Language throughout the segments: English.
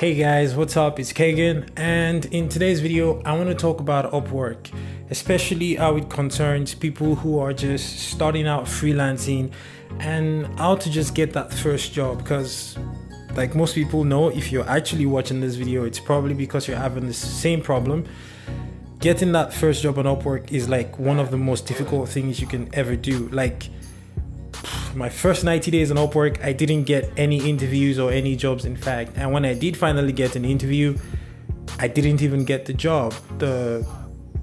Hey guys, what's up? It's Kagan, and in today's video I want to talk about Upwork, especially how it concerns people who are just starting out freelancing and how to just get that first job. Because like most people know, if you're actually watching this video, it's probably because you're having the same problem. Getting that first job on Upwork is like one of the most difficult things you can ever do. Like my first 90 days on Upwork, I didn't get any interviews or any jobs, in fact. And when I did finally get an interview, I didn't even get the job. The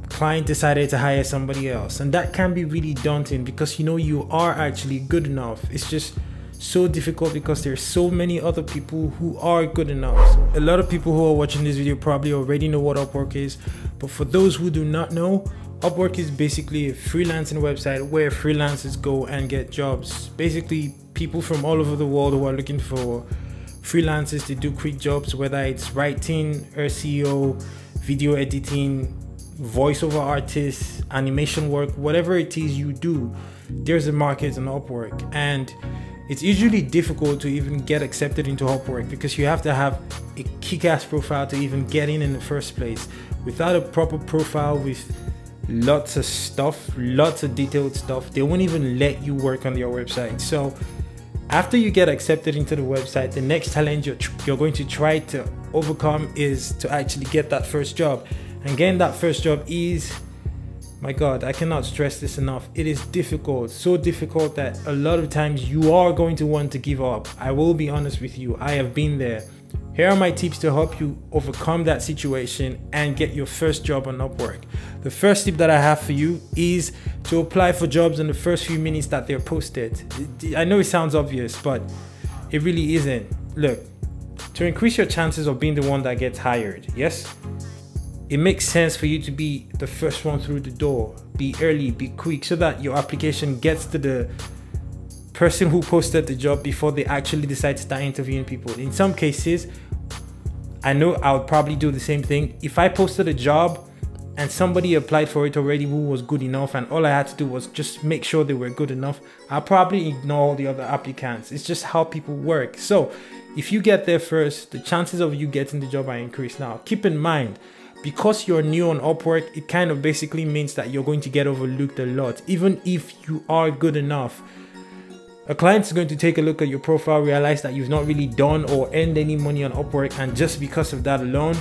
client decided to hire somebody else. And that can be really daunting because you know you are actually good enough. It's just so difficult because there's so many other people who are good enough. So a lot of people who are watching this video probably already know what Upwork is. But for those who do not know, Upwork is basically a freelancing website where freelancers go and get jobs. Basically, people from all over the world who are looking for freelancers to do quick jobs, whether it's writing, SEO, video editing, voiceover artists, animation work, whatever it is you do, there's a market on Upwork. And it's usually difficult to even get accepted into Upwork because you have to have a kick-ass profile to even get in the first place. Without a proper profile with lots of stuff, lots of detailed stuff, they won't even let you work on your website. So after you get accepted into the website, the next challenge you're going to try to overcome is to actually get that first job. And getting that first job is, my God, I cannot stress this enough. It is difficult, so difficult that a lot of times you are going to want to give up. I will be honest with you, I have been there. Here are my tips to help you overcome that situation and get your first job on Upwork. The first tip that I have for you is to apply for jobs in the first few minutes that they're posted. I know it sounds obvious, but it really isn't. Look, to increase your chances of being the one that gets hired, yes, it makes sense for you to be the first one through the door. Be early, be quick, so that your application gets to the person who posted the job before they actually decide to start interviewing people. In some cases, I know I would probably do the same thing. If I posted a job and somebody applied for it already who was good enough and all I had to do was just make sure they were good enough, I'll probably ignore all the other applicants. It's just how people work. So if you get there first, the chances of you getting the job are increased. Now, keep in mind, because you're new on Upwork, it kind of basically means that you're going to get overlooked a lot, even if you are good enough. A client is going to take a look at your profile, realize that you've not really done or earned any money on Upwork, and just because of that alone,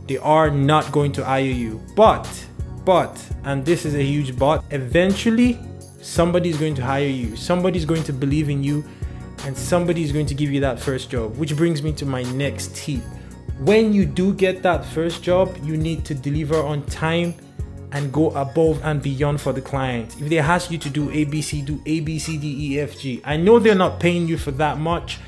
they are not going to hire you. But, and this is a huge but, eventually somebody's going to hire you, somebody's going to believe in you, and somebody's going to give you that first job. Which brings me to my next tip. When you do get that first job, you need to deliver on time and go above and beyond for the client. If they ask you to do ABC, do A, B, C, D, E, F, G. I know they're not paying you for that much,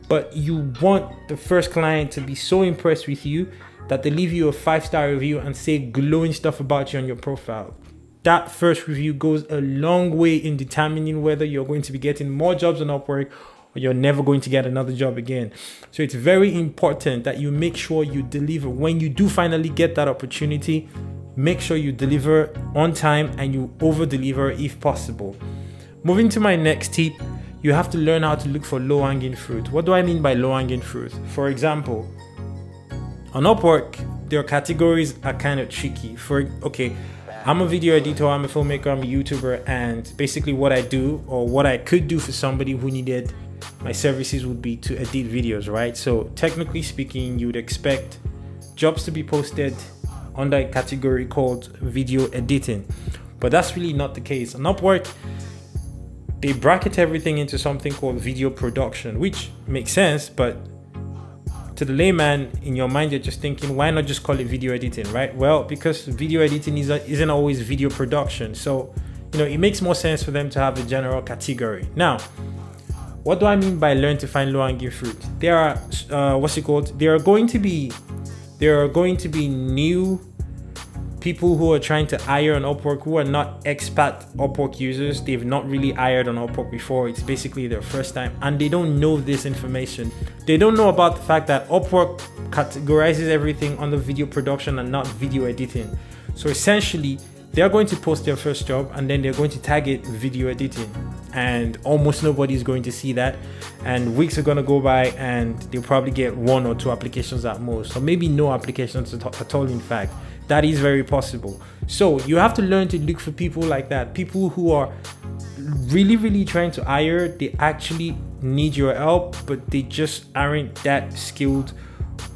but you want the first client to be so impressed with you that they leave you a 5-star review and say glowing stuff about you on your profile. That first review goes a long way in determining whether you're going to be getting more jobs on Upwork or you're never going to get another job again. So it's very important that you make sure you deliver. When you do finally get that opportunity, make sure you deliver on time and you over deliver if possible. Moving to my next tip, you have to learn how to look for low-hanging fruit. What do I mean by low-hanging fruit? For example, on Upwork, their categories are kind of tricky. Okay, I'm a video editor, I'm a filmmaker, I'm a YouTuber, and basically what I do, or what I could do for somebody who needed my services, would be to edit videos, right? So technically speaking, you'd expect jobs to be posted under a category called video editing, but that's really not the case. On Upwork, they bracket everything into something called video production, which makes sense, but to the layman, in your mind, you're just thinking, why not just call it video editing, right? Well, because video editing isn't always video production. So, you know, it makes more sense for them to have a general category. Now, what do I mean by learn to find low-hanging fruit? There are, there are going to be new people who are trying to hire on Upwork who are not expat Upwork users. They've not really hired on Upwork before. It's basically their first time and they don't know this information. They don't know about the fact that Upwork categorizes everything under video production and not video editing. So essentially, they're going to post their first job and then they're going to tag it video editing. and almost nobody is going to see that, and weeks are going to go by and they'll probably get 1 or 2 applications at most, or maybe no applications at all. In fact, that is very possible. So you have to learn to look for people like that, people who are really trying to hire. They actually need your help, but they just aren't that skilled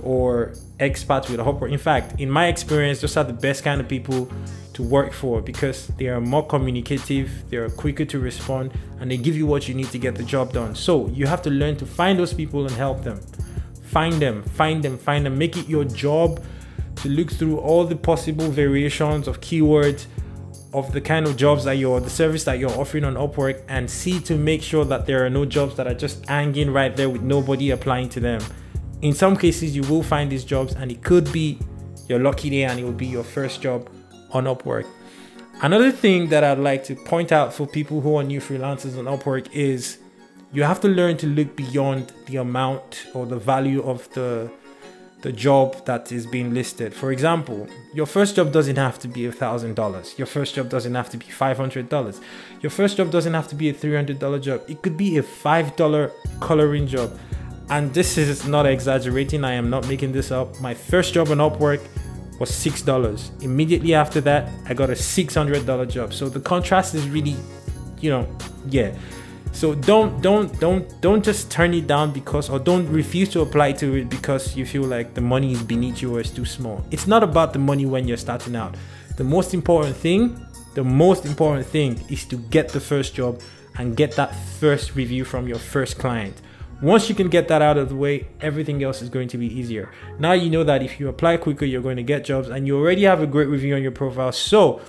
or expert with Upwork. In fact, in my experience, those are the best kind of people to work for, because they are more communicative, they are quicker to respond, and they give you what you need to get the job done. So you have to learn to find those people and help them. Find them. Make it your job to look through all the possible variations of keywords of the kind of jobs that the service that you're offering on Upwork, and see to make sure that there are no jobs that are just hanging right there with nobody applying to them. In some cases, you will find these jobs, and it could be your lucky day and it will be your first job on Upwork. Another thing that I'd like to point out for people who are new freelancers on Upwork is you have to learn to look beyond the amount or the value of the job that is being listed. For example, your first job doesn't have to be $1,000. Your first job doesn't have to be $500. Your first job doesn't have to be a $300 job. It could be a $5 coloring job. And this is not exaggerating. I am not making this up. My first job on Upwork was $6. Immediately after that, I got a $600 job. So the contrast is really, yeah. So don't just turn it down because, or don't refuse to apply to it because you feel like the money is beneath you or it's too small. It's not about the money when you're starting out. The most important thing is to get the first job and get that first review from your first client. Once you can get that out of the way, everything else is going to be easier. Now you know that if you apply quicker, you're going to get jobs, and you already have a great review on your profile. So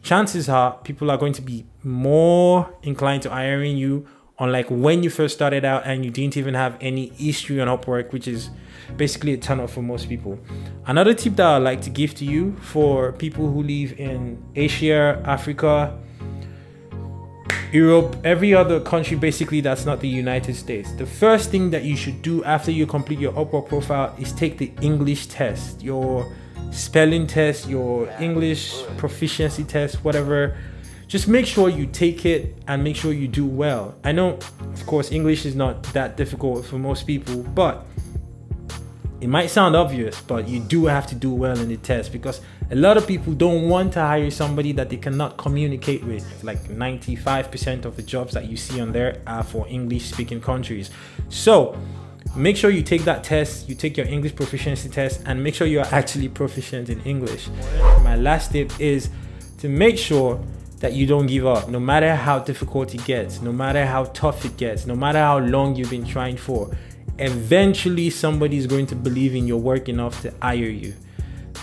chances are people are going to be more inclined to hiring you, unlike when you first started out and you didn't even have any history on Upwork, which is basically a turn off for most people. Another tip that I'd like to give to you for people who live in Asia, Africa, Europe, every other country basically that's not the United States, the first thing that you should do after you complete your Upwork profile is take the English test, your spelling test, your English proficiency test, whatever. Just make sure you take it and make sure you do well. I know, of course, English is not that difficult for most people, but it might sound obvious, but you do have to do well in the test, because a lot of people don't want to hire somebody that they cannot communicate with. Like 95% of the jobs that you see on there are for English speaking countries. So make sure you take that test, you take your English proficiency test, and make sure you are actually proficient in English. My last tip is to make sure that you don't give up, no matter how difficult it gets, no matter how tough it gets, no matter how long you've been trying for. Eventually somebody is going to believe in your work enough to hire you.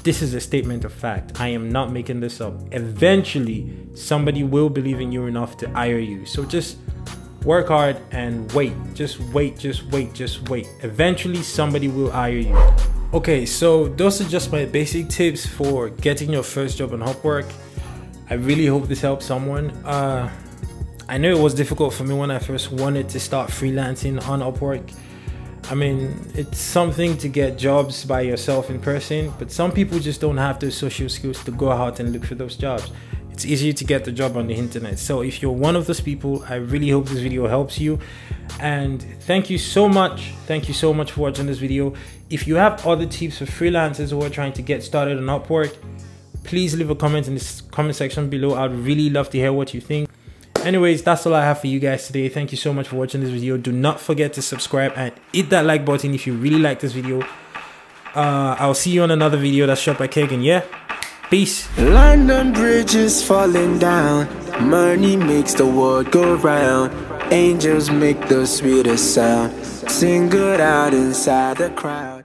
This is a statement of fact. I am not making this up. Eventually somebody will believe in you enough to hire you. So just work hard and wait. Just wait. Eventually somebody will hire you. Okay, so those are just my basic tips for getting your first job on Upwork. I really hope this helps someone. I know it was difficult for me when I first wanted to start freelancing on Upwork. I mean, it's something to get jobs by yourself in person, but some people just don't have those social skills to go out and look for those jobs. It's easier to get the job on the internet. So if you're one of those people, I really hope this video helps you. And thank you so much. Thank you so much for watching this video. If you have other tips for freelancers who are trying to get started on Upwork, please leave a comment in the comment section below. I'd really love to hear what you think. Anyways, that's all I have for you guys today. Thank you so much for watching this video. Do not forget to subscribe and hit that like button if you really like this video. I'll see you on another video that's shot by Kagan. Yeah, peace. London Bridge is falling down. Money makes the world go round. Angels make the sweetest sound. Sing good out inside the crowd.